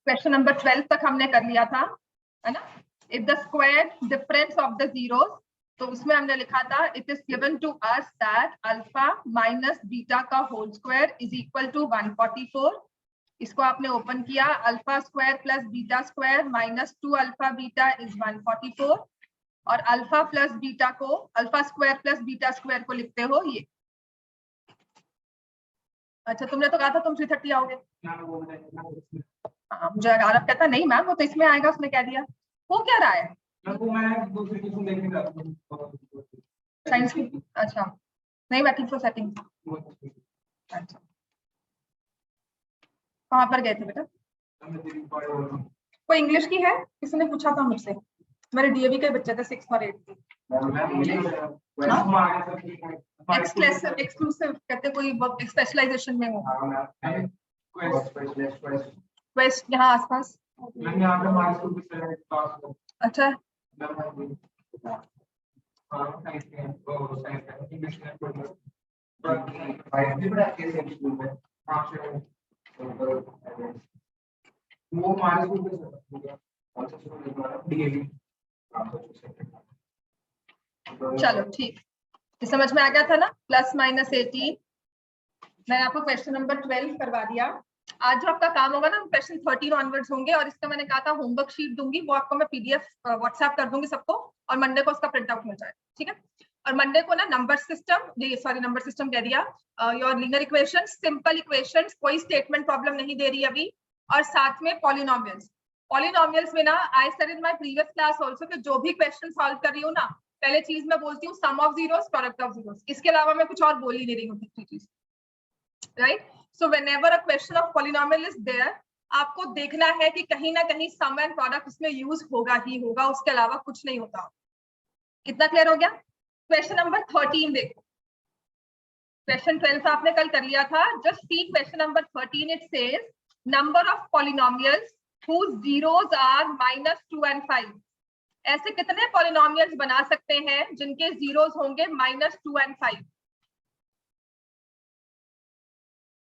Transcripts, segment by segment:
Question number 12 तक हमने कर लिया था, है ना। If the square difference of the zeros, तो उसमें हमने लिखा था it is given to us that alpha minus beta का whole square is equal to 144। इसको आपने ओपन किया, alpha square plus beta square minus 2 alpha beta is 144, और अल्फा प्लस बीटा को, alpha square plus beta square को लिखते हो ये। अच्छा, तुमने तो कहा था तुम 330 आओगे। हाँ, मुझे आरब कहता नहीं मैम वो तो इसमें आएगा, उसने कह दिया। वो क्या रहा है साइंस की? अच्छा नहीं बैठी तो सेटिंग। अच्छा कहाँ पर गए थे बेटा? कोई इंग्लिश की है? किसी ने पूछा था मुझसे, मेरे डीएवी के बच्चे थे 6 और 8 की। एक्सक्लूसिव कहते कोई स्पेशलाइजेशन में हो। वेस्ट यहाँ आसपास। अच्छा चलो ठीक, समझ में आ गया था ना। Plus minus 18। मैंने आपको क्वेश्चन नंबर 12 करवा दिया। आज जो आपका काम होगा ना, क्वेश्चन 13 ऑनवर्ड्स होंगे, और इसका मैंने कहा था होमवर्क शीट दूंगी, वो आपको मैं पीडीएफ व्हाट्सएप कर दूंगी सबको, और मंडे को उसका प्रिंट आउट मिल जाए, ठीक है। और मंडे को ना नंबर सिस्टम कह दिया, your linear equations, simple equations, कोई स्टेटमेंट प्रॉब्लम नहीं दे रही अभी, और साथ में पॉलिनोमियल्स में ना I said in my previous class also कि जो भी क्वेश्चन सॉल्व कर रही हूँ ना, पहले चीज मैं बोलती हूँ sum of zeros, product of zeros, इसके अलावा मैं कुछ और बोल ही नहीं रही हूँ तीसरी चीज, right. So whenever a question of polynomial is there, आपको देखना है कि कहीं ना कहीं सम एंड प्रोडक्ट उसमें यूज होगा ही होगा, उसके अलावा कुछ नहीं होता। कितना क्लियर हो गया? क्वेश्चन नंबर 13 देखो, क्वेश्चन 12 आपने कल कर लिया था, just see question number 13। It says number of polynomials whose zeros are -2 and 5। ऐसे कितने पॉलिनोमियल्स बना सकते हैं जिनके जीरोस होंगे -2 and 5?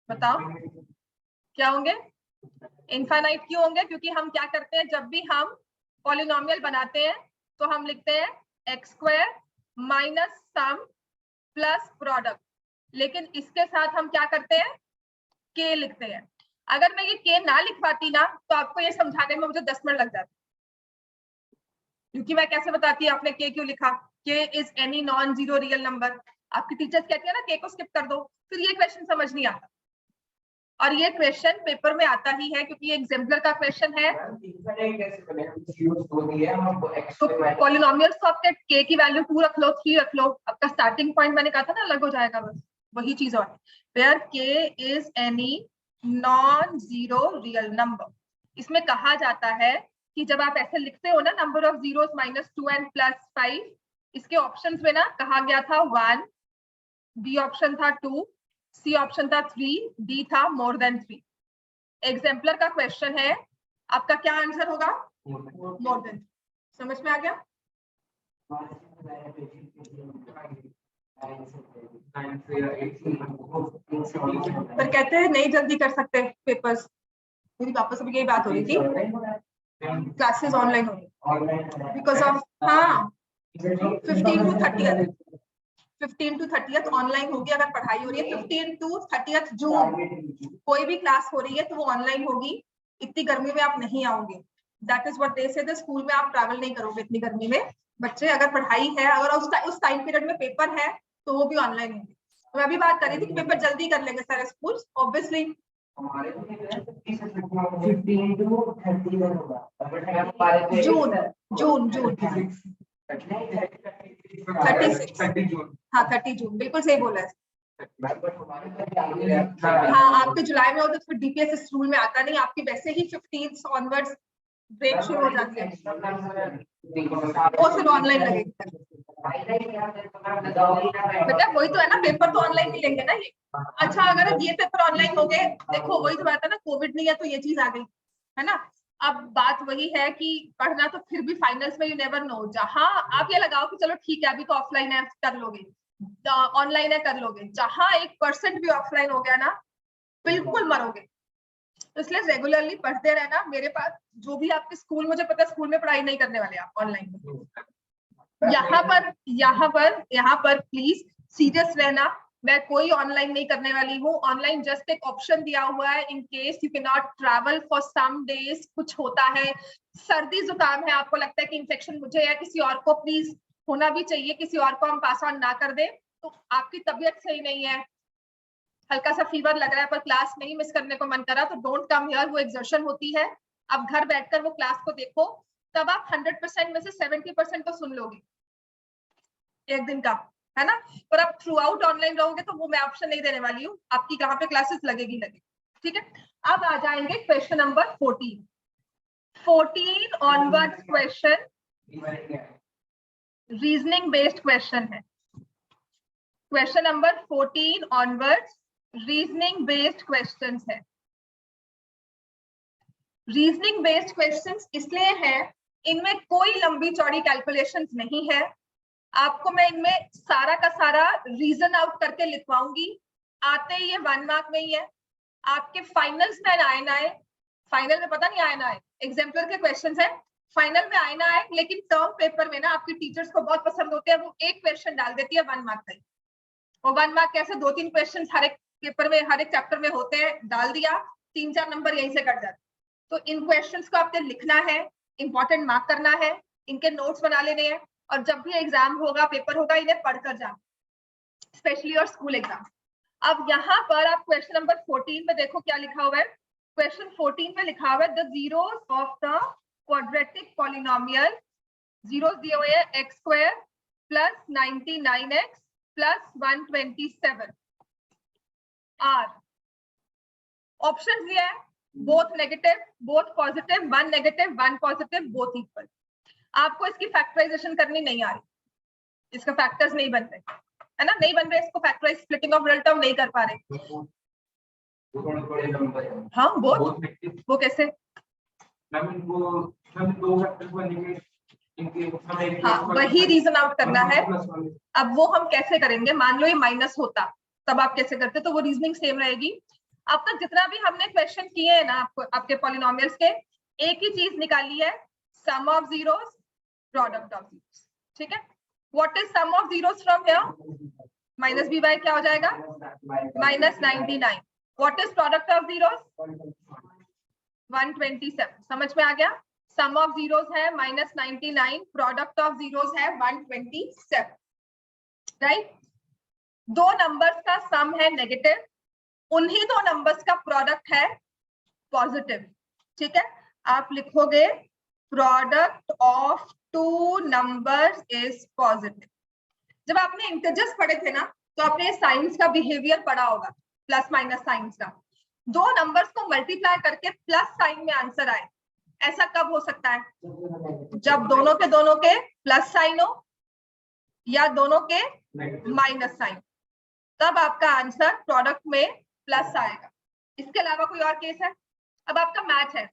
बताओ क्या होंगे? इनफाइनाइट क्यों होंगे? क्योंकि हम क्या करते हैं, जब भी हम पॉलिनोमियल बनाते हैं तो हम लिखते हैं x square minus sum plus product, लेकिन इसके साथ हम क्या करते हैं, के लिखते हैं। अगर मैं ये के ना लिखवाती ना, तो आपको ये समझाने में मुझे 10 मिनट लग जाते, क्योंकि मैं कैसे बताती आपने के क्यों लिखा, के is any non zero real number. आपकी टीचर्स कहती है ना के को स्किप कर दो, फिर ये क्वेश्चन समझ नहीं आता। और ये क्वेश्चन पेपर में आता ही है क्योंकि ये एग्जाम्पलर का क्वेश्चन है। तो पॉलिनोमियल्स को आपके के की वैल्यू 2 रख लो, 3 रख लो, आपका स्टार्टिंग पॉइंट मैंने कहा था ना अलग हो जाएगा, बस वही चीज। और वेयर के is any non zero real number, इसमें कहा जाता है कि जब आप ऐसे लिखते हो ना नंबर ऑफ जीरोस -2 एंड +5, इसके ऑप्शंस में ना कहा गया था 1, बी ऑप्शन था 2, सी ऑप्शन था 3, डी था मोर देन 3। एग्जाम्पलर का क्वेश्चन है, आपका क्या आंसर होगा? More than. समझ में आ गया? पर कहते हैं नहीं जल्दी कर सकते पेपर्स। मेरी पापा से भी यही बात हो रही थी, क्लासेस ऑनलाइन हो रही because of 15 to 30th online होगी। अगर पढ़ाई हो रही है 15 to 30th जून कोई भी क्लास हो रही है तो वो ऑनलाइन होगी। इतनी गर्मी में आप नहीं आओगे, दैट इज व्हाट दे से द स्कूल में आप ट्रैवल नहीं करोगे इतनी गर्मी में। बच्चे अगर पढ़ाई है, अगर उस टाइम पीरियड में पेपर है तो वो भी ऑनलाइन होंगे। तो मैं अभी बात कर रही थी कि पेपर जल्दी कर लेंगे सारे स्कूल ऑब्वियसली। जून 36 हाँ 30 जून बिल्कुल सही बोला है। हाँ आपके जुलाई में हो तो फिर डीपीएस स्कूल में आता नहीं, आपकी वैसे ही 15 ऑनवर्ड्स ब्रेक शुरू हो जाती है, वो सिर्फ ऑनलाइन लगेगा। बेटा वही तो है ना, पेपर तो ऑनलाइन नहीं लेंगे ना ये। अच्छा अगर ये पेपर ऑनलाइन हो गए, देखो वही तो बात है ना, कोविड नहीं है तो ये चीज आ गई है ना। अब बात वही है कि पढ़ना तो फिर भी फाइनल्स में यू नेवर नो। जहां आप ये लगाओ कि चलो ठीक है अभी तो ऑफलाइन है कर लोगे, ऑनलाइन है कर लोगे, जहां 1% भी ऑफलाइन हो गया ना बिल्कुल मरोगे। तो इसलिए रेगुलरली पढ़ते रहना। मेरे पास जो भी आपके स्कूल, मुझे पता है स्कूल में पढ़ाई नहीं करने वाले आप ऑनलाइन में। यहाँ पर प्लीज सीरियस रहना। मैं कोई ऑनलाइन नहीं करने वाली हूँ। ऑनलाइन जस्ट एक ऑप्शन दिया हुआ है in case you can not travel for some days. कुछ होता है, सर्दी जुकाम है, आपको लगता है कि इन्फेक्शन मुझे या किसी और को, प्लीज होना भी चाहिए, किसी और को हम पास ऑन ना कर दे। तो आपकी तबीयत सही नहीं है, हल्का सा फीवर लग रहा है, पर क्लास नहीं मिस करने को मन करा, तो डोंट कम हियर। वो एक्सर्शन होती है। अब घर बैठकर वो क्लास को देखो, तब आप 100% में से 70% तो सुन लोगे एक दिन का, है ना। पर आप थ्रू आउट ऑनलाइन रहोगे तो वो मैं ऑप्शन नहीं देने वाली हूँ, आपकी कहाँ पे क्लासेस लगेगी। ठीक है, अब आ जाएंगे question number 14 onwards question, reasoning based question है। Question number 14 onwards reasoning based questions है। रीजनिंग बेस्ड क्वेश्चंस इसलिए है, इनमें कोई लंबी चौड़ी कैलकुलेशंस नहीं है। आपको मैं इनमें सारा का सारा रीजन आउट करके लिखवाऊंगी। आते ही ये 1 मार्क में ही है। आपके फाइनल्स में आए ना आए, फाइनल में पता नहीं आए ना आए, एग्जाम्पलर के क्वेश्चंस है, फाइनल में आए ना आए, लेकिन टर्म पेपर में ना आपकी टीचर्स को बहुत पसंद होते हैं, वो एक क्वेश्चन डाल देती है 1 मार्क का। वो 1 मार्क कैसे 2-3 क्वेश्चन हर एक पेपर में, हर एक चैप्टर में होते हैं, डाल दिया, 3-4 नंबर यहीं से कट जाते। तो इन क्वेश्चंस को आपने लिखना है, इंपॉर्टेंट मार्क करना है, इनके नोट्स बना लेने हैं, और जब भी एग्जाम होगा, पेपर होगा, इन्हें पढ़कर जाना, स्पेशली और स्कूल एग्जाम। अब यहाँ पर आप क्वेश्चन नंबर 14 में देखो क्या लिखा हुआ है। क्वेश्चन 14 में लिखा हुआ है the zeros of the quadratic polynomial, zeros दिए हुए हैं x² plus 99x plus 127 are. Option दिया है both negative, both positive, 1 negative 1 positive, both equal. आपको इसकी फैक्टराइजेशन करनी नहीं आ रही, इसका फैक्टर्स नहीं बन रहे, है ना, नहीं बन रहे, इसको factorise, splitting of real term नहीं कर पा रहे। हाँ वो कैसे? हाँ, वही रीजन आउट करना है। अब वो हम कैसे करेंगे, मान लो ये माइनस होता, तब आप कैसे करते, तो वो रीजनिंग सेम रहेगी। अब तक जितना भी हमने क्वेश्चन किए हैं ना, आपको आपके पॉलिनोमियल्स के, एक ही चीज निकाली है, sum of zeros, product of zeros. ठीक है, what is sum of zeros from here? Minus b by क्या हो जाएगा? Minus 99। What is product of zeros? 127। समझ में आ गया? सम ऑफ जीरोस है माइनस 99, प्रोडक्ट ऑफ जीरोस है 127, राइट। दो नंबर्स का सम है नेगेटिव, उन्हीं दो नंबर्स का प्रोडक्ट है पॉजिटिव। ठीक है, आप लिखोगे product of 2 numbers is positive. जब आपने इंटीजर्स पढ़े थे ना, तो आपने साइंस का बिहेवियर पढ़ा होगा, प्लस माइनस साइंस का। दो नंबर्स को मल्टीप्लाई करके प्लस साइन में आंसर आए, ऐसा कब हो सकता है? जब दोनों के प्लस साइन हो या दोनों के माइनस साइन, तब आपका आंसर प्रोडक्ट में प्लस आएगा। इसके अलावा कोई और केस है? अब आपका मैच है,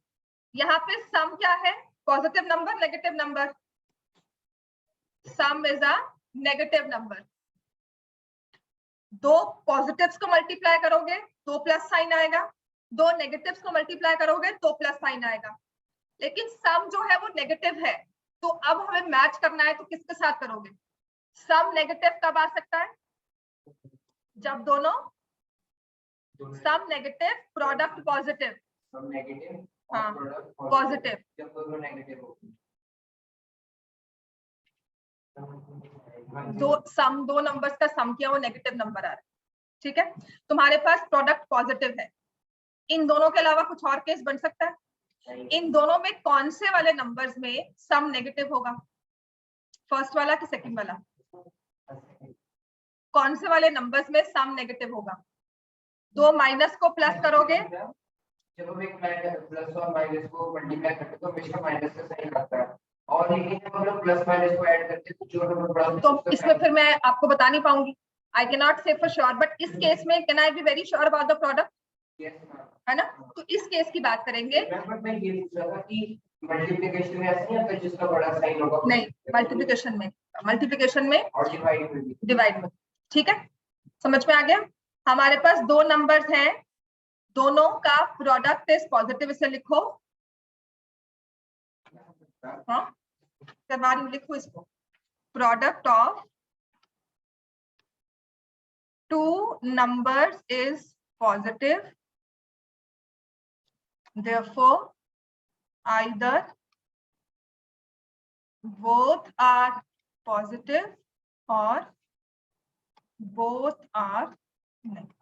यहाँ पे सम क्या है? Positive number, negative number. Some is a negative number. दो पॉजिटिव्स को मल्टीप्लाई करोगे तो प्लस साइन आएगा, दो नेगेटिव्स को मल्टीप्लाई करोगे तो प्लस साइन आएगा। लेकिन सम जो है वो नेगेटिव है, तो अब हमें मैच करना है, तो किसके साथ करोगे? सम नेगेटिव कब आ सकता है? जब दोनों सम नेगेटिव, प्रोडक्ट पॉजिटिव। हाँ, पॉजिटिव। दो नंबर्स का सम किया, वो नेगेटिव नंबर आ रहा है। ठीक है, तुम्हारे पास प्रोडक्ट पॉजिटिव है। इन दोनों के अलावा कुछ और केस बन सकता है? इन दोनों में कौन से वाले नंबर्स में सम नेगेटिव होगा? फर्स्ट वाला कि सेकंड वाला? कौन से वाले नंबर्स में सम नेगेटिव होगा? दो माइनस को प्लस करोगे, जब हम एक प्लस और माइनस को मल्टीप्लाई करते हैं तो हमेशा माइनस का साइन आता है, और लेकिन जब हम लोग प्लस माइनस को ऐड करते हैं तो जो नंबर बड़ा, तो इसमें फिर मैं आपको बता नहीं पाऊंगी। आई कैन नॉट से फॉर श्योर, बट इस केस में can I be very sure about the product? है ना, तो इस केस की बात करेंगे। मैं ये पूछ रहा था कि मल्टीप्लिकेशन में ऐसा नहीं आता जिसका बड़ा साइन होगा? नहीं, मल्टीप्लिकेशन में और डिवाइड में। ठीक है, समझ में आ गया? हमारे पास दो नंबर्स हैं, दोनों का प्रोडक्ट इज पॉजिटिव, इसे लिखो। हाँ करवा रही हूँ, लिखो इसको। Product of two numbers is positive, therefore either both are positive or both are negative.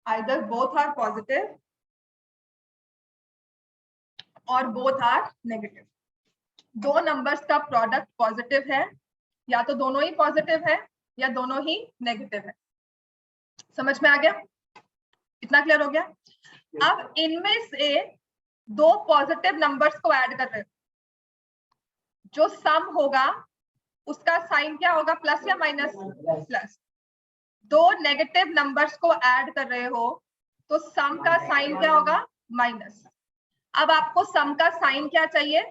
Either both are positive और both are negative. दो नंबर्स का प्रोडक्ट पॉजिटिव है, या तो दोनों ही पॉजिटिव है या दोनों ही नेगेटिव है। समझ में आ गया? इतना क्लियर हो गया? अब इनमें से दो पॉजिटिव नंबर्स को ऐड कर रहे हो, जो सम होगा उसका साइन क्या होगा, प्लस या माइनस? प्लस। दो नेगेटिव नंबर्स को ऐड कर रहे हो तो सम का साइन क्या होगा, माइनस। अब आपको सम का साइन क्या चाहिए,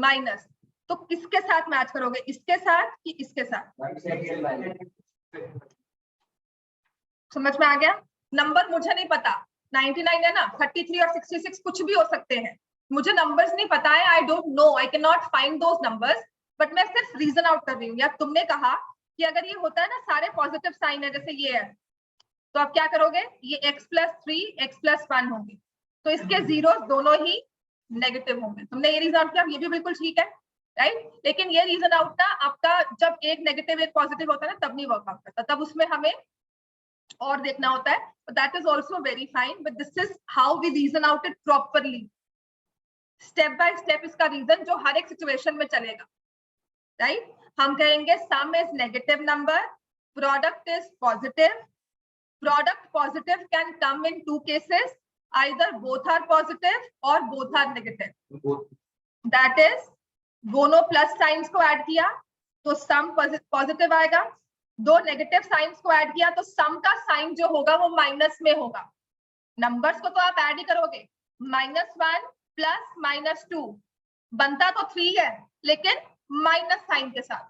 माइनस। तो किसके साथ मैच करोगे, इसके साथ कि इसके साथ? समझ में आ गया? नंबर मुझे नहीं पता, 99 है ना, 33 और 66 कुछ भी हो सकते हैं, मुझे नंबर्स नहीं पता है, I don't know, I can not find those numbers, but मैं सिर्फ रीजन आउट कर रही हूँ। या तुमने कहा कि अगर ये होता है ना सारे पॉजिटिव साइन है, जैसे ये है, तो आप क्या करोगे, ये x+3 x+1 होंगे, तो इसके जीरोस दोनों ही नेगेटिव होंगे। तुमने ये रीजन आउट किया, ये भी बिल्कुल ठीक है, राइट? लेकिन ये रीजन आउट ना आपका जब एक नेगेटिव एक पॉजिटिव होता है ना, तब नहीं वर्कआउट करता, तब उसमें हमें और देखना होता है। That is also very fine, but this is how we reason out it properly, step by step इसका रीजन जो हर एक सिचुएशन में चलेगा, राइट? हम कहेंगे सम is negative number, product is positive. Product positive can come in two cases, either both are positive or both are negative. That is, दोनों plus science को add किया तो सम पॉजिटिव आएगा, दो नेगेटिव साइंस को add किया तो सम का साइन जो होगा वो माइनस में होगा। नंबर्स को तो आप ऐड ही करोगे, -1 + -2 बनता तो 3 है, लेकिन माइनस साइन के साथ।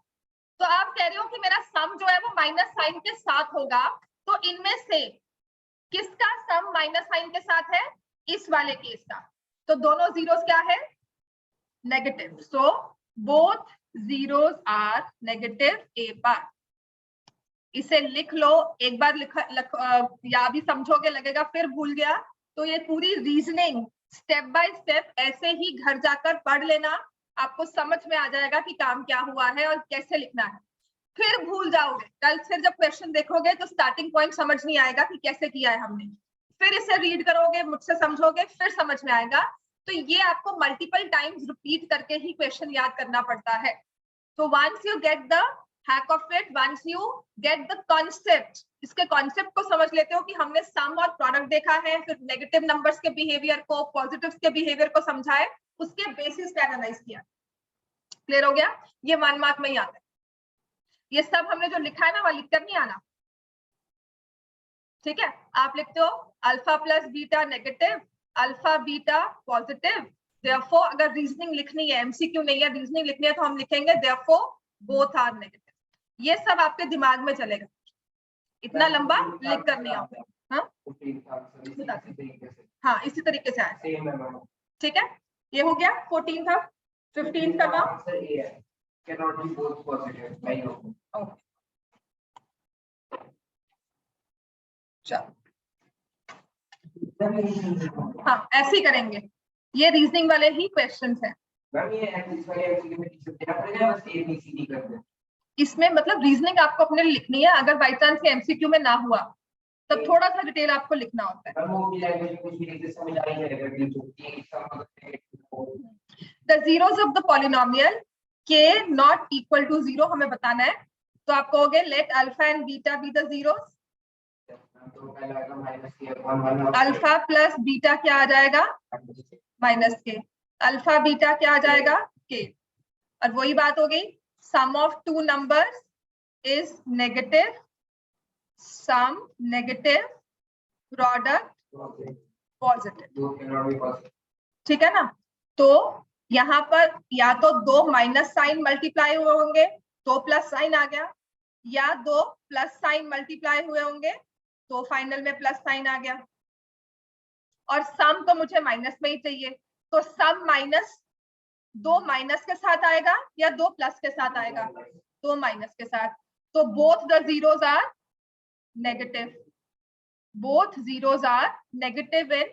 तो आप कह रहे हो कि मेरा सम जो है वो माइनस साइन के साथ होगा, तो इनमें से किसका सम माइनस साइन के साथ है, इस वाले केस का, तो दोनों जीरोस क्या है, negative. So both zeros are negative ए बार। इसे लिख लो एक बार, या भी समझोगे लगेगा फिर भूल गया, तो ये पूरी रीजनिंग स्टेप बाय स्टेप ऐसे ही घर जाकर पढ़ लेना, आपको समझ में आ जाएगा कि काम क्या हुआ है और कैसे लिखना है। फिर भूल जाओगे, कल फिर जब क्वेश्चन देखोगे तो स्टार्टिंग पॉइंट समझ नहीं आएगा कि कैसे किया है हमने, फिर इसे रीड करोगे, मुझसे समझोगे, फिर समझ में आएगा। तो ये आपको मल्टीपल टाइम्स रिपीट करके ही क्वेश्चन याद करना पड़ता है। तो once you get the hack of it, once you get the concept, इसके कॉन्सेप्ट को समझ लेते हो कि हमने सम और प्रोडक्ट देखा है, फिर नेगेटिव नंबर्स के बिहेवियर को, पॉजिटिव्स के बिहेवियर को समझा है, उसके बेसिस पे एनालाइज किया। क्लियर हो गया? ये 1 मार्क में ही आता है। ये सब हमने जो लिखा है ना, वह लिखकर नहीं आना, ठीक है? आप लिखते हो alpha plus beta negative, alpha beta positive, therefore अगर रीजनिंग लिखनी है, एमसीक्यू नहीं है, रीजनिंग लिखनी है, तो हम लिखेंगे देयरफॉर बोथ आर नेगेटिव। ये सब आपके दिमाग में चलेगा, इतना लंबा लिख कर नहीं आओगे। हाँ इसी तरीके से आए, ठीक है? ये हो गया 14 था। 15 का नाम cannot be both positive, like okay. चलो हाँ ऐसे ही करेंगे, ये रीजनिंग वाले ही क्वेश्चंस हैं। मैम ये इस वाले एमसीक्यू में टीचर देना पड़ेगा, बस एबीसीडी कर दे। इसमें मतलब रीजनिंग आपको अपने लिखनी है, अगर बाय चांस ये एमसीक्यू में ना हुआ तो थोड़ा सा डिटेल आपको लिखना होता है। वो भी लैंग्वेज कुछ भी लिखते समझ आ ही जाएगा कि जो ये इसका मतलब the zeros of the polynomial k not equal to 0 हमें बताना है, तो आप कहोगे let alpha and beta be the zeros. Alpha plus beta क्या आ जाएगा, -k। अल्फा बीटा क्या आ जाएगा, k। और वही बात हो गई, sum of two numbers is negative, sum negative, product positive, ठीक है ना? तो यहाँ पर या तो दो माइनस साइन मल्टीप्लाई हुए होंगे तो प्लस साइन आ गया, या दो प्लस साइन मल्टीप्लाई हुए होंगे तो फाइनल में प्लस साइन आ गया, और सम तो मुझे माइनस में ही चाहिए, तो सम माइनस 2 माइनस के साथ आएगा या 2 प्लस के साथ आएगा, 2 माइनस के साथ, तो both the zeros are negative, both zeros are negative in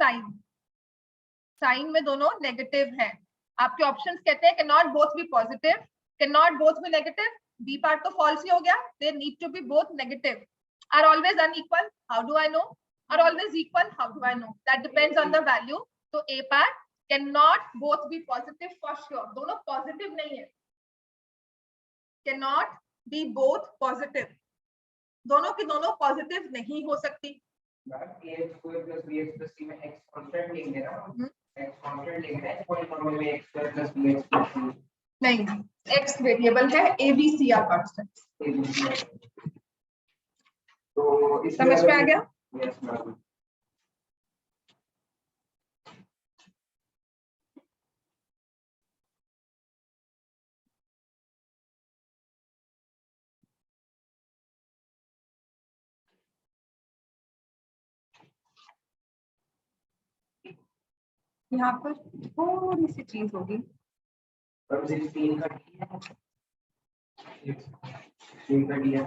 sign, sign में दोनों नेगेटिव हैं। आपके ऑप्शंस कहते हैं can not both be positive, can not both be negative, B part तो फॉल्स ही हो गया, they need to be both negative, are always unequal, how do I know, are always equal, how do I know, that depends on the value, तो A part can not both be positive for sure, दोनों positive नहीं है, can not be both positive, दोनों की दोनों positive नहीं हो सकती। ax square plus bx plus c में x कांस्टेंट लेंगे ना, x कांस्टेंट लेंगे ना, पॉलिनोमियल में x square plus bx plus c नहीं, x वेरिएबल है, a b c are constant, तो इस समझ में आ गया? Yes ma'am. यहाँ पर थोड़ी सी चीज होगी, 16 का d है, 16 का d है,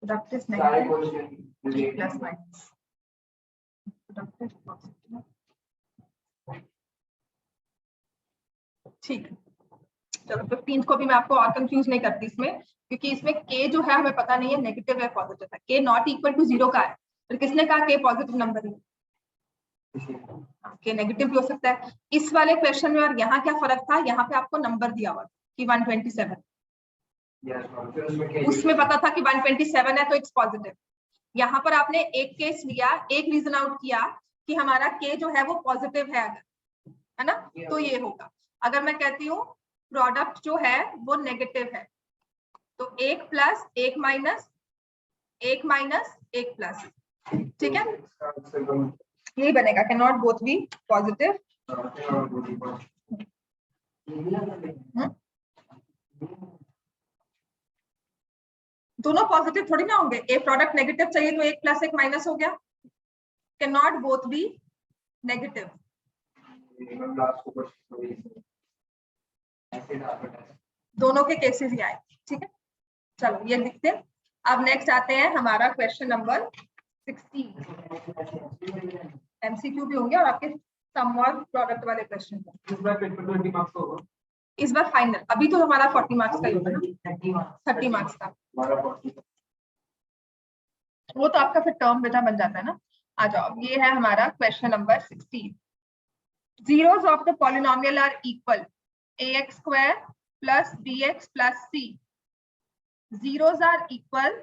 प्रोडक्ट सारे negative question plus minus, product positive, ठीक है। चलो 15 को भी मैं आपको और कंफ्यूज नहीं करती इसमें, क्योंकि इसमें k जो है हमें पता नहीं है नेगेटिव है पॉजिटिव है, k नॉट इक्वल टू 0 का है, फिर किसने कहा k पॉजिटिव नंबर है, k नेगेटिव भी हो सकता है। इस वाले क्वेश्चन में और यहाँ क्या फर्क था, यहाँ पे आपको नंबर दिया हुआ कि 127, उसमें पता था कि 127 है तो इट्स पॉजिटिव, यहाँ पर आपने एक केस लिया, एक रीजन आउट किया कि हमारा k जो है वो पॉजिटिव है अगर, है ना, तो ये होगा। अगर मैं कहती हूँ प्रोडक्ट जो है वो नेगेटिव है, तो 1 प्लस 1 माइनस 1 माइनस 1 प्लस, ठीक है, यही बनेगा can not both be positive. दोनों पॉजिटिव थोड़ी ना होंगे, ए प्रोडक्ट नेगेटिव चाहिए तो 1 प्लस 1 माइनस हो गया, can not both be negative, दोनों के केसेस ही आए, ठीक है। चलो ये लिखते हैं। अब नेक्स्ट आते हैं हमारा क्वेश्चन नंबर 16, एमसीक्यू भी होंगे और आपके सम और प्रोडक्ट वाले क्वेश्चन, इस बार पेपर 20 मार्क्स का होगा, इस बार फाइनल, अभी तो हमारा 40 मार्क्स का ही होगा ना, 30 मार्क्स का, वो तो आपका फिर टर्म बेटा बन जाता है ना। आ जाओ, ये है हमारा question number 16, zeros of the polynomial are equal, ax square plus bx plus c, zeros are equal,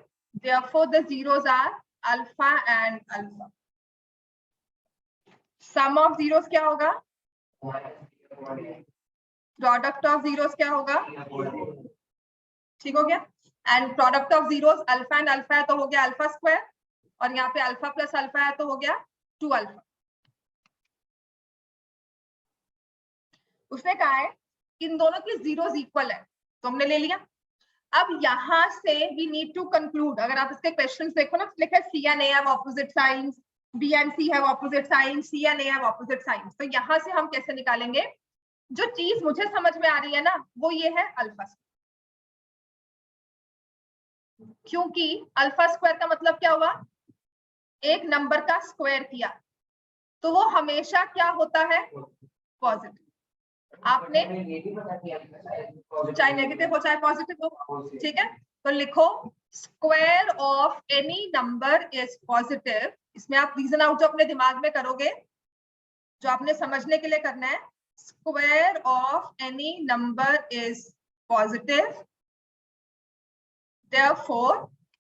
therefore the zeros are alpha and alpha, sum of zeros क्या होगा, प्रोडक्ट ऑफ जीरोस क्या होगा, ठीक हो गया, and product of zeros alpha and alpha है तो हो गया अल्फा स्क्वायर, और यहाँ पे अल्फा प्लस अल्फा है तो हो गया 2 अल्फा। उसने कहा है इन दोनों की जीरोस इक्वल है, तो हमने ले लिया। अब यहाँ से वी नीड टू कंक्लूड, अगर आप इसके क्वेश्चंस देखो ना, लिखा है c and a have opposite signs, b and c have opposite signs, c and a have opposite signs, तो यहाँ से हम कैसे निकालेंगे, जो चीज मुझे समझ में आ रही है ना वो ये है अल्फा स्क्वायर, क्योंकि अल्फा स्क्वायर का मतलब क्या हुआ, एक नंबर का स्क्वायर किया, तो वो हमेशा क्या होता है, पॉजिटिव। आपने चाहे नेगेटिव हो चाहे पॉजिटिव हो, ठीक है, तो लिखो square of any number is positive, इसमें आप रीजन आउट जो अपने दिमाग में करोगे, जो आपने समझने के लिए करना है, square of any number is positive, therefore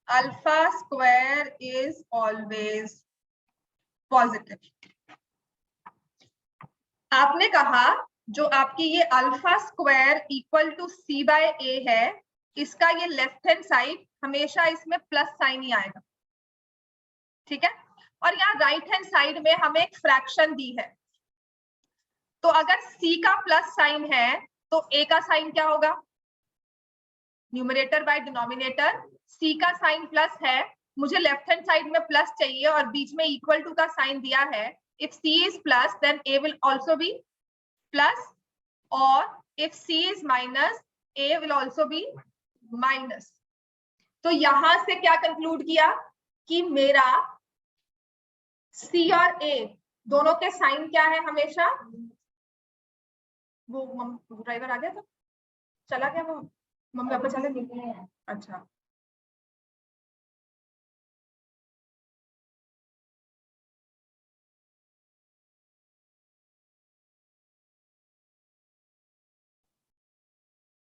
alpha square is always positive। आपने कहा जो आपकी ये alpha square equal to c by a है, इसका ये लेफ्ट हैंड साइड हमेशा इसमें प्लस साइन ही आएगा, ठीक है, और यहाँ राइट हैंड साइड में हमें एक फ्रैक्शन दी है, तो अगर सी का प्लस साइन है तो ए का साइन क्या होगा, न्यूमरेटर बाय डिनोमिनेटर, सी का साइन प्लस है, मुझे लेफ्ट हैंड साइड में प्लस चाहिए और बीच में इक्वल टू का साइन दिया है. If c is plus then a will also be plus, और if c is minus a will also be minus. तो यहां से क्या कंक्लूड किया कि मेरा सी और ए दोनों के साइन क्या है हमेशा. वो ड्राइवर आ गया था, चला गया वो, मम्मी पापा चले गए. अच्छा,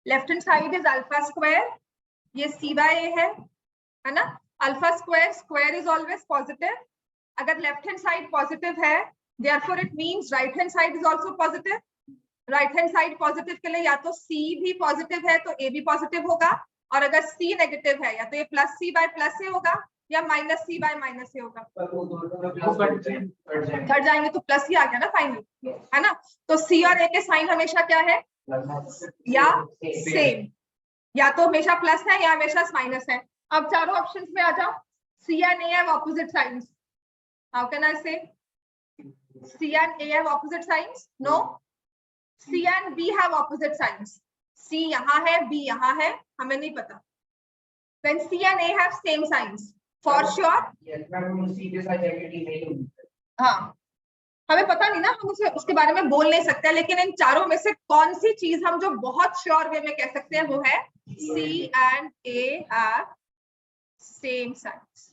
left hand side is alpha square, ये सी बाय ए है ना. Alpha square, square is always positive. अगर लेफ्ट हैंड साइड पॉजिटिव है therefore it means right hand side is also positive. Right hand side positive के लिए या तो सी भी पॉजिटिव है तो ए भी पॉजिटिव होगा, और अगर सी नेगेटिव है या तो ये प्लस सी बाय प्लस ए होगा या माइनस सी बाय माइनस ए होगा. थर्ड जाएंगे तो प्लस ही आ गया ना फाइनल, है ना. तो सी और ए के साइन हमेशा क्या है, या सेम, या तो हमेशा प्लस है या हमेशा माइनस है. अब चारों ऑप्शंस में आ जाओ. C and a have opposite signs. How can I say c and a have opposite signs? No. C and b have opposite signs. C यहाँ है, बी यहाँ है, हमें नहीं पता. Then C and A have same signs for sure. हाँ, हमें पता नहीं ना, हम उसके बारे में बोल नहीं सकते, लेकिन इन चारों में से कौन सी चीज हम जो बहुत श्योर वे में कह सकते हैं वो है C and A have same signs.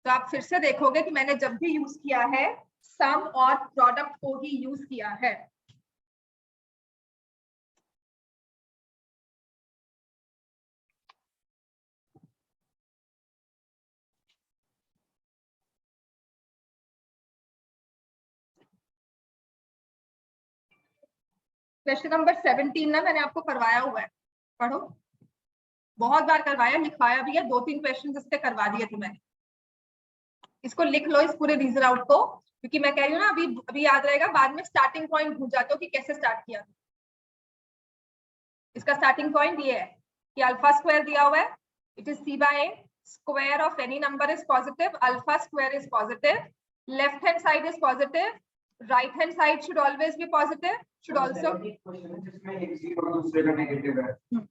तो आप फिर से देखोगे कि मैंने जब भी यूज किया है सम और प्रोडक्ट को ही यूज किया है. क्वेश्चन नंबर 17 ना मैंने आपको करवाया हुआ है, पढ़ो. बहुत बार करवाया, लिखवाया भी है, 2-3 क्वेश्चन इससे करवा दिए थे मैंने. इसको लिख लो, इस पूरे रीजन आउट को, क्योंकि मैं कह रही हूँ ना अभी याद रहेगा, बाद में स्टार्टिंग पॉइंट भूल जाते हो कि कैसे स्टार्ट किया. इसका स्टार्टिंग पॉइंट ये है कि अल्फा स्क्वायर दिया हुआ है, it is c by a, square of any number is positive, alpha square is positive, left hand side is positive, right hand side should always be positive, should also. जिसमें एक zero और दूसरे का negative है.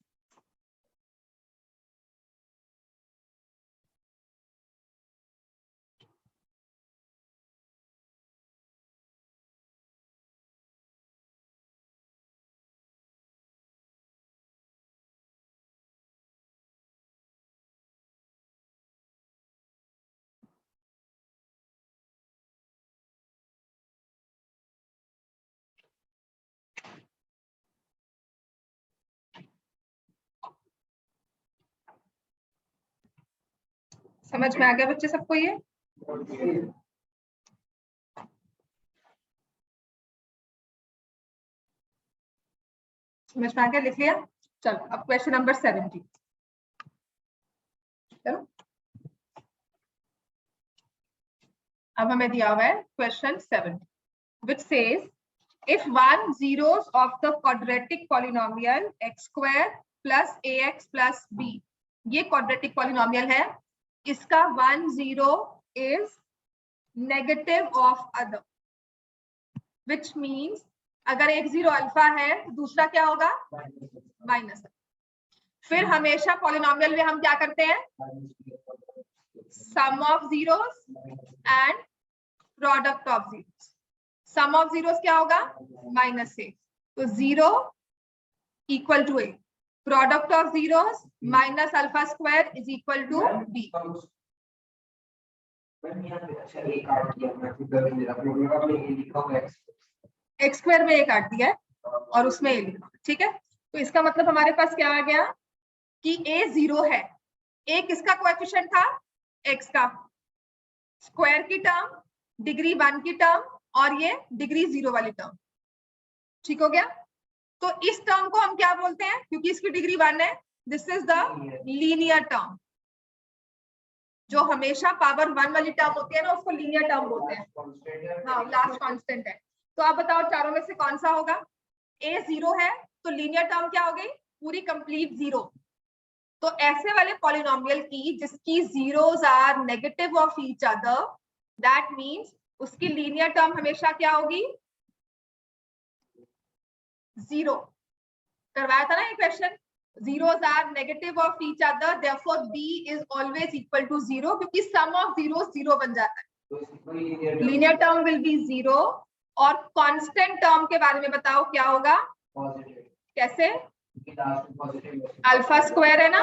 समझ में आ गया बच्चे सबको ये? समझ में आ गया, लिख लिया. चलो अब क्वेश्चन नंबर 17. चलो अब हमें दिया हुआ है question 7 which says if one zeros of the quadratic polynomial x square plus ax plus b, ये quadratic polynomial है, इसका 1 0 is negative of other, which means अगर एक जीरो अल्फा है तो दूसरा क्या होगा, माइनस. फिर हमेशा पॉलिनोमियल में हम क्या करते हैं, sum of zeros and product of zeros. Sum of zeros क्या होगा, माइनस ए, तो 0 equal to a, product of zeros minus alpha square is equal to b. X square में ए काट दिया है और उसमें ए लिखा, ठीक है. तो इसका मतलब हमारे पास क्या आ गया कि ए 0 है. ए किसका कोएफिशिएंट था, एक्स का, स्क्वायर की टर्म, डिग्री 1 की टर्म और ये डिग्री 0 वाली टर्म. ठीक हो गया. तो इस टर्म को हम क्या बोलते हैं, क्योंकि इसकी डिग्री 1 है, this is the linear term. जो हमेशा पावर 1 वाली टर्म होती है ना उसको लीनियर टर्म बोलते हैं. हाँ, लास्ट कांस्टेंट है. तो आप बताओ चारों में से कौन सा होगा, ए 0 है तो लीनियर टर्म क्या हो गई, पूरी कंप्लीट जीरो। तो ऐसे वाले पॉलिनोमियल की जिसकी zeros are negative of each other, that means उसकी लीनियर टर्म हमेशा क्या होगी, जीरो। करवाया था ना ये question, zeros are negative of each other, therefore b is always equal to 0, क्योंकि sum of zeros 0 बन जाता है। Linear term will be 0। और कांस्टेंट टर्म के बारे में बताओ क्या होगा, कैसे, अल्फा स्क्वायर है ना,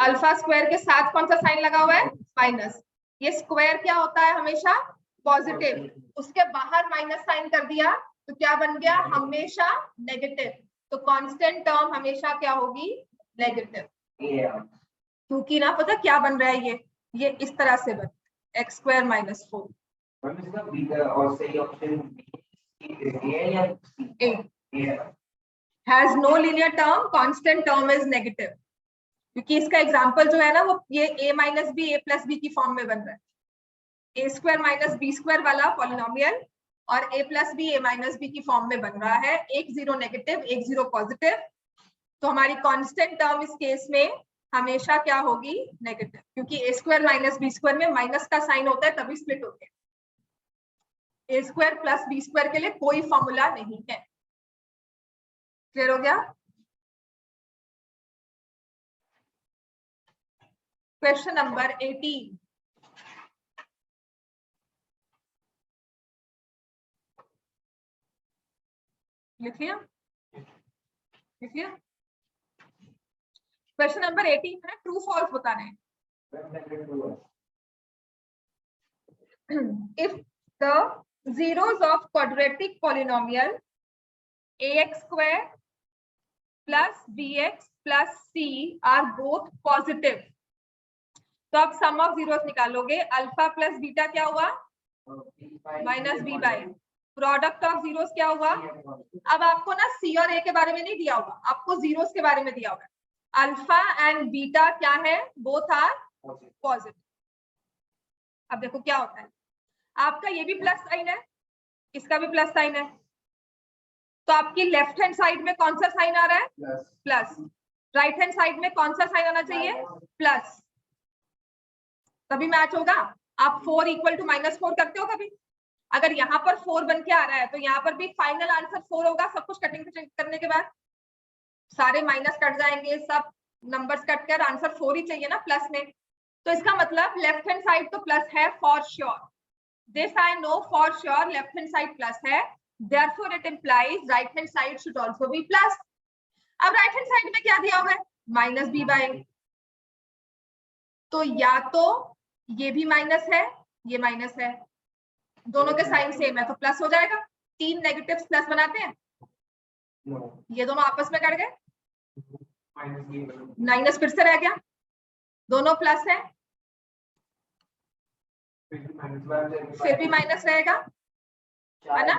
अल्फा स्क्वायर के साथ कौन सा साइन लगा हुआ है, माइनस। ये स्क्वायर क्या होता है हमेशा, पॉजिटिव, उसके बाहर माइनस साइन कर दिया तो क्या बन गया, हमेशा नेगेटिव। तो कांस्टेंट टर्म हमेशा क्या होगी, नेगेटिव। क्योंकि ना पता क्या बन रहा है, ये इस तरह से बन x square minus 4। Has no linear term, constant term is negative. क्योंकि इसका एग्जांपल जो है ना वो ये a minus b a plus b की फॉर्म में बन रहा है, a square minus b square वाला पॉलिनोमियल और a plus b a minus b की फॉर्म में बन रहा है, एक जीरो नेगेटिव एक जीरो पॉजिटिव। तो हमारी कांस्टेंट टर्म इस केस में हमेशा क्या होगी, नेगेटिव, क्योंकि a square minus b square में माइनस का साइन होता है तभी स्प्लिट होते हैं। a square plus b square के लिए कोई फॉर्मूला नहीं है। क्लियर हो गया। क्वेश्चन नंबर 18, लिख लिया, लिख लिया। क्वेश्चन नंबर 18 है, ट्रू फॉल्स बताना है। If the zeros of quadratic polynomial ax square plus bx plus c are both positive, तो आप सम ऑफ जीरोस निकालोगे, अल्फा प्लस बीटा क्या हुआ, minus b by, product of zeros क्या हुआ। अब आपको ना सी और ए के बारे में नहीं दिया होगा, आपको जीरोस के बारे में दिया होगा। अल्फा एंड बीटा क्या है, बोथ आर पॉजिटिव। अब देखो क्या होता है, आपका ये भी प्लस साइन है, इसका भी प्लस साइन है, तो आपकी लेफ्ट हैंड साइड में कौन सा साइन आ रहा है, प्लस। राइट हैंड साइड में कौन सा साइन आना चाहिए, प्लस, तभी मैच होगा। आप 4 इक्वल टू -4 करते हो कभी, अगर यहाँ पर 4 बन के आ रहा है तो यहाँ पर भी फाइनल आंसर 4 होगा। सब कुछ कटिंग करने के बाद सारे माइनस कट जाएंगे, सब नंबर्स कट कर आंसर 4 ही चाहिए ना प्लस में। तो इसका मतलब लेफ्ट हैंड साइड तो प्लस है for sure, this I know for sure, left hand side plus है, therefore it implies right hand side should also be plus। अब राइट हैंड साइड में क्या दिया हुआ है, माइनस बी बाई, तो या तो ये भी माइनस है ये माइनस है, दोनों के साइन सेम है तो प्लस हो जाएगा। 3 नेगेटिव्स प्लस बनाते हैं, ये दोनों आपस में कट गए, माइनस फिर से रह गया, दोनों प्लस है, फिर भी माइनस रहेगा, है ना।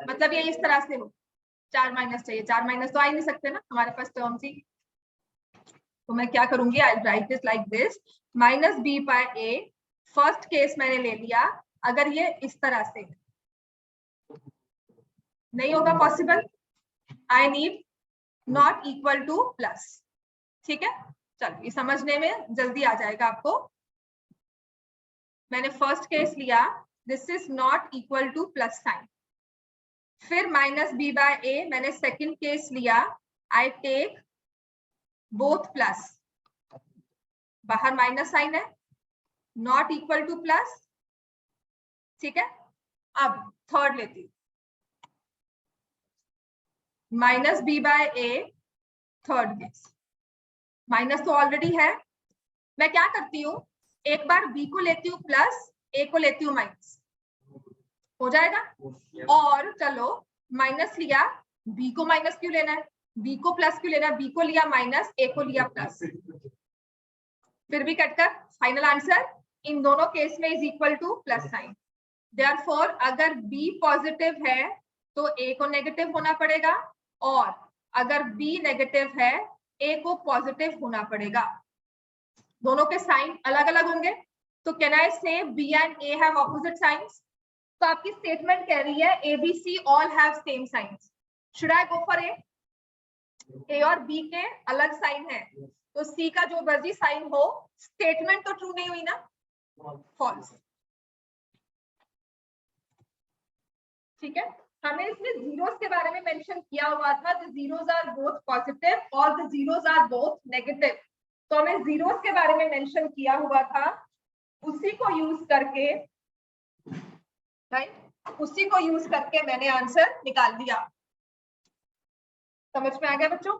मतलब ये इस तरह से हो, 4 माइनस चाहिए, 4 माइनस तो आ ही नहीं सकते ना हमारे पास टर्म्स ही। तो मैं क्या करूंगी, I write this like this, minus b by a, first case मैंने ले लिया। अगर ये इस तरह से नहीं होगा possible, I need not equal to plus. ठीक है, चलो ये समझने में जल्दी आ जाएगा आपको। मैंने फर्स्ट केस लिया, this is not equal to plus sign, फिर माइनस बी बाय ए मैंने सेकंड केस लिया, आई टेक बोथ प्लस, बाहर माइनस साइन है, नॉट इक्वल टू प्लस। ठीक है, अब थर्ड लेती हूँ, minus b by A, third case, minus तो ऑलरेडी है, मैं क्या करती हूँ, एक बार बी को लेती हूँ प्लस, ए को लेती हूँ माइनस, हो जाएगा। और चलो माइनस लिया, बी को माइनस क्यों लेना है, बी को प्लस क्यों लेना है, बी को लिया माइनस, ए को लिया प्लस, फिर भी कटकर फाइनल आंसर इन दोनों केस में is equal to plus sign. Therefore अगर बी पॉजिटिव है तो ए को नेगेटिव होना पड़ेगा, और अगर बी नेगेटिव है ए को पॉजिटिव होना पड़ेगा। दोनों के साइन अलग अलग होंगे, तो can I say b and a have opposite signs. तो आपकी स्टेटमेंट कह रही है a b c all have same signs, should I go for a, a और बी के अलग साइन है, तो सी का जो मर्जी साइन हो, स्टेटमेंट तो ट्रू नहीं हुई ना, फॉल्स। ठीक है, हमें इसमें जीरोस के बारे में मेंशन किया हुआ था, the zeros are both positive और the zeros are both negative. तो हमें जीरोस के बारे में मेंशन किया हुआ था, उसी को यूज करके, राइट, उसी को यूज करके मैंने आंसर निकाल दिया। समझ में आ गया बच्चों?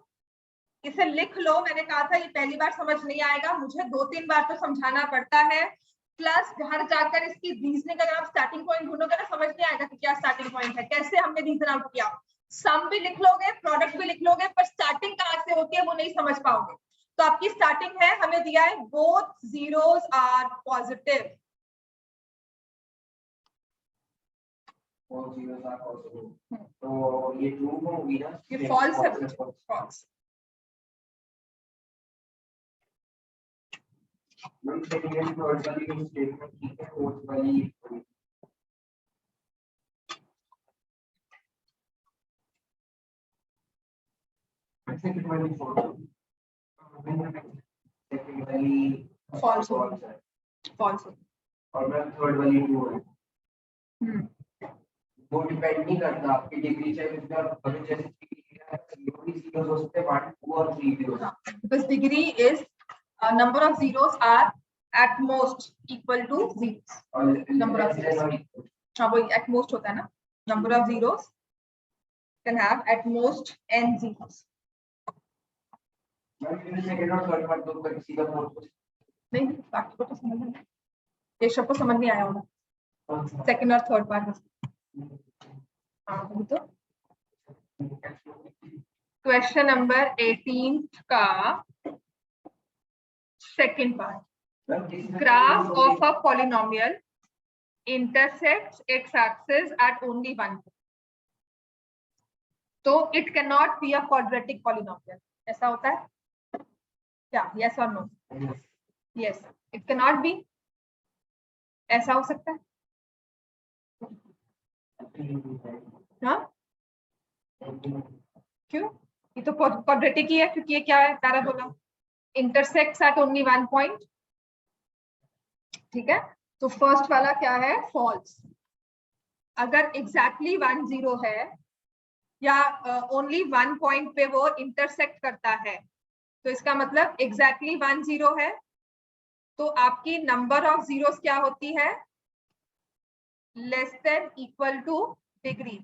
इसे लिख लो, मैंने कहा था ये पहली बार समझ नहीं आएगा, मुझे 2-3 बार तो समझाना पड़ता है, प्लस घर जाकर इसकी रीजनिंग अगर आप स्टार्टिंग पॉइंट ढूंढोगे ना, समझ नहीं आएगा कि क्या स्टार्टिंग पॉइंट है, कैसे हमने रीजन आउट किया। सम भी लिख लोगे, प्रोडक्ट भी लिख लोगे, पर स्टार्टिंग कहाँ से होती है वो नहीं समझ पाओगे। तो आपकी स्टार्टिंग है, हमें दिया है बोथ जीरोस आर पॉजिटिव, और जीरोस आर पॉजिटिव, तो ये ट्रू होगी ना, ये फॉल्स है, false. Ma'am second and third वाली स्टेटमेंट ठीक है, फोर्थ वाली सेकंड वाली फॉल्स है, फॉल्स। और मैम थर्ड वाली ट्रू है। वो डिपेंड नहीं करता आपकी डिग्री, चाहे उसका अगर जैसे जीरो हो सकते हैं, 1 2 और 3 भी हो सकते हैं, because degree is number of zeros are at most equal to 0, और number of zeros, हाँ वो at most होता है ना, number of zeros can have at most n zeros। Ma'am second और थर्ड पार्ट तो कर सीधा फोर्थ नहीं, बाकी को तो समझ में, ये सबको समझ नहीं आया होगा सेकंड और थर्ड पार्ट। हाँ तो क्वेश्चन नंबर 18 का second part, graph of a polynomial intersects its axis at only one point, तो it cannot be a quadratic polynomial। ऐसा होता है क्या? yes or no? yes, it cannot be, ऐसा हो सकता है? हाँ, क्यों? ये तो क्वाड्रेटिक ही है, क्योंकि ये क्या है, parabola, intersects at only one point। ठीक है, तो फर्स्ट वाला क्या है, फॉल्स। अगर एग्जैक्टली 1 0 है या ओनली 1 पॉइंट पे वो इंटरसेक्ट करता है, तो इसका मतलब एग्जैक्टली 1 0 है, तो आपकी नंबर ऑफ जीरोस क्या होती है, less than equal two degree,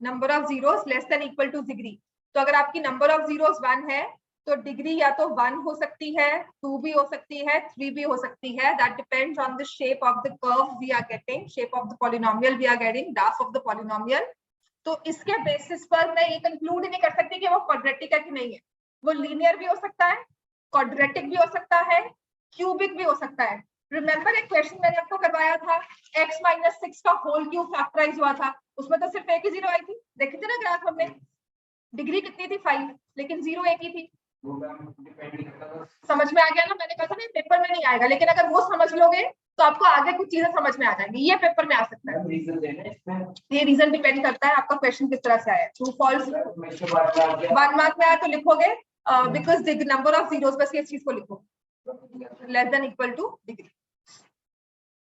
number of zeros less than equal two degree. तो अगर आपकी नंबर ऑफ जीरोस 1 है, तो डिग्री या तो 1 हो सकती है, 2 भी हो सकती है, 3 भी हो सकती है, that depends on the shape of the curve we are getting, shape of the polynomial we are getting, graph of the polynomial. तो इसके बेसिस पर मैं ये कंक्लूड ही नहीं कर सकती कि वो क्वाड्रेटिक है कि नहीं है। वो लीनियर भी हो सकता है, क्वाड्रेटिक भी हो सकता है, क्यूबिक भी हो सकता है। रिमेंबर एक क्वेश्चन मैंने आपको करवाया था, x - 6 का होल क्यूब फैक्टराइज हुआ था, उसमें तो सिर्फ एक ही जीरो आई थी, देखी थी ना ग्राफ हमने, डिग्री कितनी थी 5, लेकिन जीरो एक ही थी। समझ में आ गया ना? मैंने कहा था ना पेपर में नहीं आएगा, लेकिन अगर वो समझ लोगे तो आपको आगे कुछ चीजें समझ में आ जाएंगी, ये पेपर में आ सकता है। ये रीजन डिपेंड करता है आपका क्वेश्चन किस तरह से आया, ट्रू फॉल्स 1 मार्क में आया तो लिखोगे because the number of zeros, बस ये चीज को लिखो, less than equal two degree,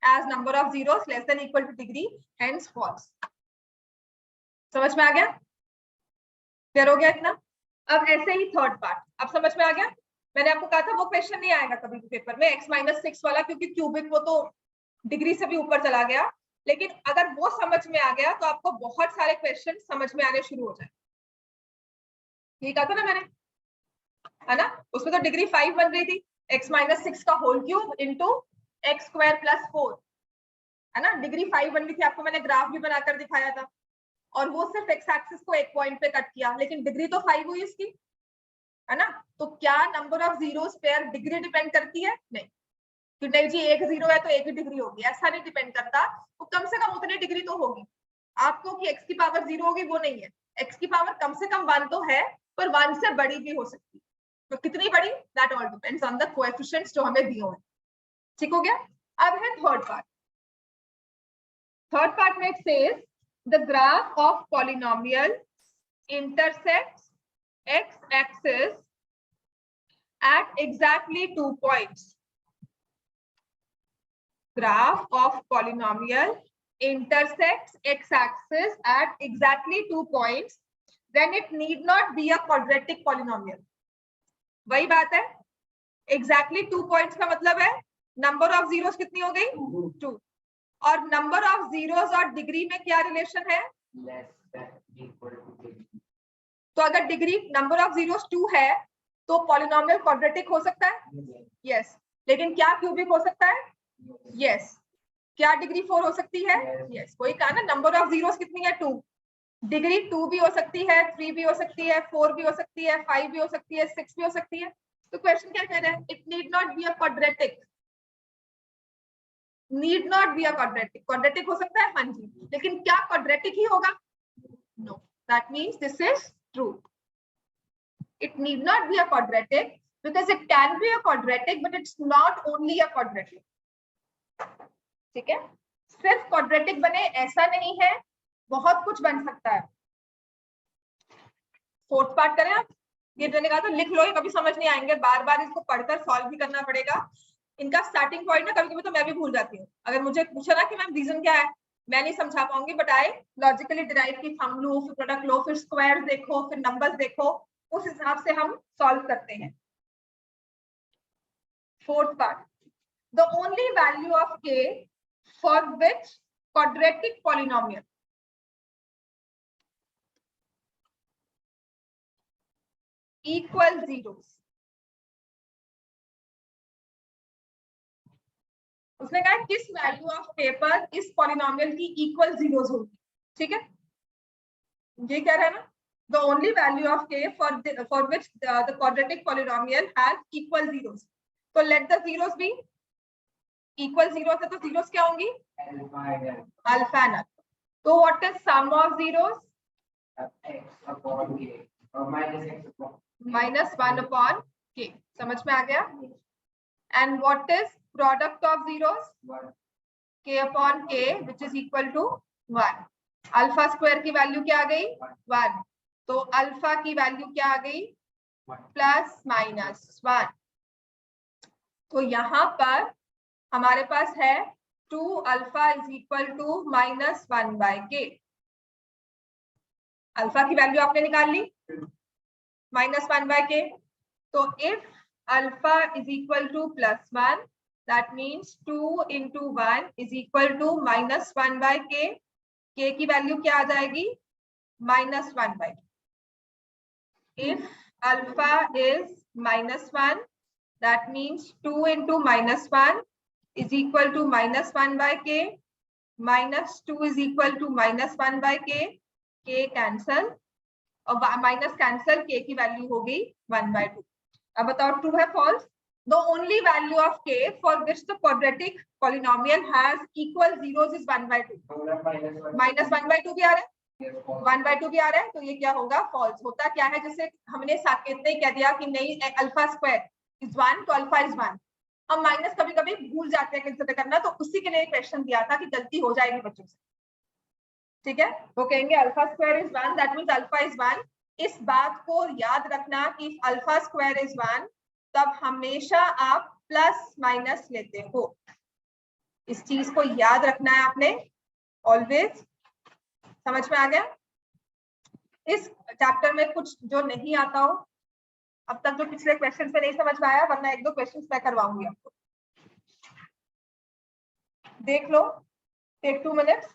as number of zeros less than equal to degree, hence false। समझ में आ गया? क्लियर हो गया इतना? अब ऐसे ही थर्ड पार्ट, अब समझ में आ गया? मैंने आपको कहा था वो क्वेश्चन नहीं आएगा कभी भी पेपर में, x - 6 वाला, क्योंकि क्यूबिक वो तो डिग्री से भी ऊपर चला गया। लेकिन अगर वो समझ में आ गया तो आपको बहुत सारे क्वेश्चन समझ में आने शुरू हो जाए। ये कहा था ना मैंने, है ना? उसमें तो डिग्री 5 बन रही थी, x - 6 का होल क्यूब इंटू x² + 4, है ना? डिग्री 5 बन रही थी, आपको मैंने ग्राफ भी बनाकर दिखाया था, और वो सिर्फ एक्स एक्सिस को एक पॉइंट पे कट किया, लेकिन डिग्री तो 5 हुई इसकी, है ना? तो क्या नंबर ऑफ जीरोस पर डिग्री डिपेंड करती है? नहीं, कि नहीं जी एक जीरो है तो एक ही डिग्री होगी, ऐसा नहीं डिपेंड करता। तो कम से कम उतनी डिग्री तो होगी आपको कि x की पावर 0 होगी, वो नहीं है। x की पावर कम से कम 1 तो है, पर 1 से बड़ी भी हो सकती है, तो कितनी बड़ी, that all depends on the coefficients जो हमें दिए हुए। ठीक हो गया? अब है थर्ड पार्ट। थर्ड पार्ट में it says the graph of polynomial intersects x-axis at exactly 2 points. Graph of polynomial intersects x-axis at exactly 2 points, then it need not be a quadratic polynomial. वही बात है, exactly 2 points का मतलब है number of zeros कितनी हो गई 2, और number of zeros और डिग्री में क्या रिलेशन है, less than equal to 3. तो अगर डिग्री नंबर ऑफ जीरोस 2 है तो पॉलिनोमियल क्वाड्रेटिक हो सकता है, यस, लेकिन क्या क्यूबिक हो सकता है, यस, क्या डिग्री 4 हो सकती है, यस, वही कहा ना, नंबर ऑफ जीरोस कितनी है 2, डिग्री 2 भी हो सकती है, 3 भी हो सकती है, 4 भी हो सकती है, 5 भी हो सकती है, 6 भी हो सकती है। तो क्वेश्चन क्या कह रहा है, it need not be a quadratic, need not be a quadratic, quadratic हो सकता है हाँ जी, लेकिन क्या क्वाड्रेटिक ही होगा, no, that means this is true. It need not be a quadratic because it can be a quadratic but it's not only a quadratic. ठीक है, सिर्फ quadratic बने ऐसा नहीं है, बहुत कुछ बन सकता है। फोर्थ पार्ट करें आप, ये मैंने कहा था लिख लो, ये कभी समझ नहीं आएंगे, बार बार इसको पढ़कर सॉल्व भी करना पड़ेगा। इनका स्टार्टिंग पॉइंट ना कभी कभी तो मैं भी भूल जाती हूँ, अगर मुझे पूछा ना कि मैम रीजन क्या है, मैं नहीं समझा पाऊंगी, बट आई लॉजिकली डिराइव की थंब लो, फिर प्रोडक्ट लो, फिर स्क्वायर देखो, फिर नंबर्स देखो, उस हिसाब से हम सॉल्व करते हैं। Fourth part, the only value of k for which quadratic polynomial equal zeros, उसने कहा किस वैल्यू ऑफ k पर इस पॉलिनोमियल की इक्वल जीरोस होगी, ठीक है, ये क्या रहा है ना, the only value of k for which the quadratic polynomial has equal zeros. So let the zeros be equal zeros है तो zeros क्या होंगी, alpha and alpha. So what is sum of zeros, x upon k or minus x upon minus 1 upon k, समझ में आ गया, and what is product of zeros, 1. k upon k which is equal to 1, alpha square की value क्या आ गई 1, तो alpha की value क्या आ गई प्लस माइनस 1, तो यहाँ पर हमारे पास है 2 alpha is equal to minus 1 by k, alpha की वैल्यू आपने निकाल ली माइनस 1 बाय के, तो if alpha is equal to plus 1 that means 2 into 1 is equal to minus 1 by k, k की वैल्यू क्या आ जाएगी minus 1 by, if alpha is minus 1 that means 2 into minus 1 is equal to minus 1 by k, minus 2 is equal to minus 1 by k, k cancel और minus cancel, k की वैल्यू हो गई 1 by 2। अब बताओ ट्रू है false, the only value of k for which the quadratic polynomial has equal zeros is 1 by 2, minus 1 by 2 भी आ रहा है, 1 by 2 भी आ रहा है, तो ये क्या होगा फॉल्स। होता क्या है, जैसे हमने साकेत ने कह दिया कि नहीं अल्फा स्क्वायर इज 1 तो अल्फा इज 1, हम माइनस कभी कभी भूल जाते हैं कंसिडर करना, तो उसी के लिए क्वेश्चन दिया था कि गलती हो जाएगी बच्चों से, ठीक है, वो कहेंगे alpha square is 1 that means alpha is 1, इस बात को याद रखना कि अल्फा स्क्वायर इज 1 तब हमेशा आप प्लस माइनस लेते हो, इस चीज को याद रखना है आपने ऑलवेज, समझ में आ गया। इस चैप्टर में कुछ जो नहीं आता हो अब तक, जो पिछले क्वेश्चन से नहीं समझ में आया, वरना 1-2 क्वेश्चन मैं करवाऊंगी आपको, देख लो, टेक 2 मिनट्स।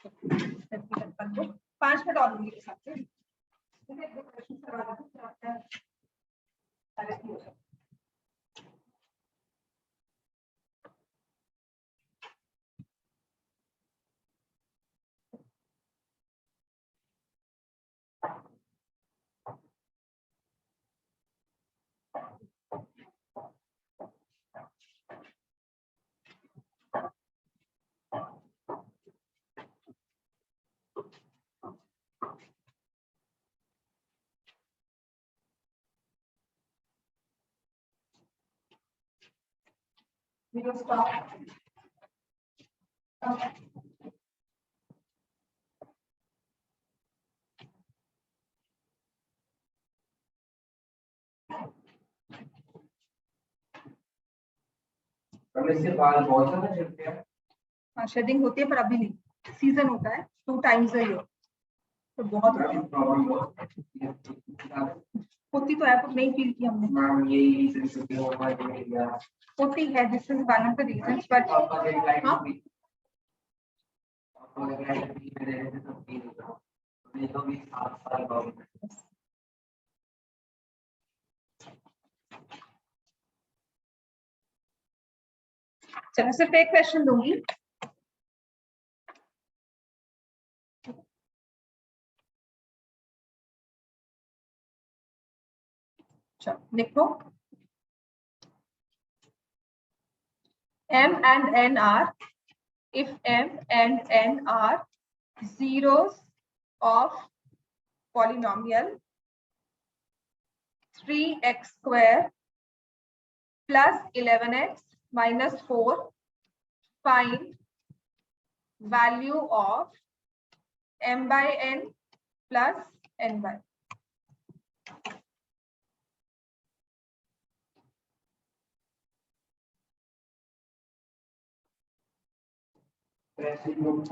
5 मिनट और लूंगी हिसाब से। दो क्वेश्चन करवा देती हूँ, फिर आपका डायरेक्टली हो जाएगा। Video stop. Okay. अब इससे बाल बहुत ज्यादा झड़ते हैं। हाँ, शेडिंग होती है पर अभी नहीं, सीजन होता है 2 times a year, तो बहुत प्रॉब्लम होती तो है पर नहीं फील की हमने। मैम यही रीजन क्योंकि हमारे एरिया होती है, this is one of the reasons, but आपका डेडलाइन हाँ भी आपका डेडलाइन भी मेरे से सब ठीक होगा। ये तो भी 7 साल बाद चलो सिर्फ एक क्वेश्चन दूंगी। चलो लिखो, M and N are, if M and N are zeros of polynomial 3x square plus 11x minus 4, find value of M by N plus N by. ऐसे लोग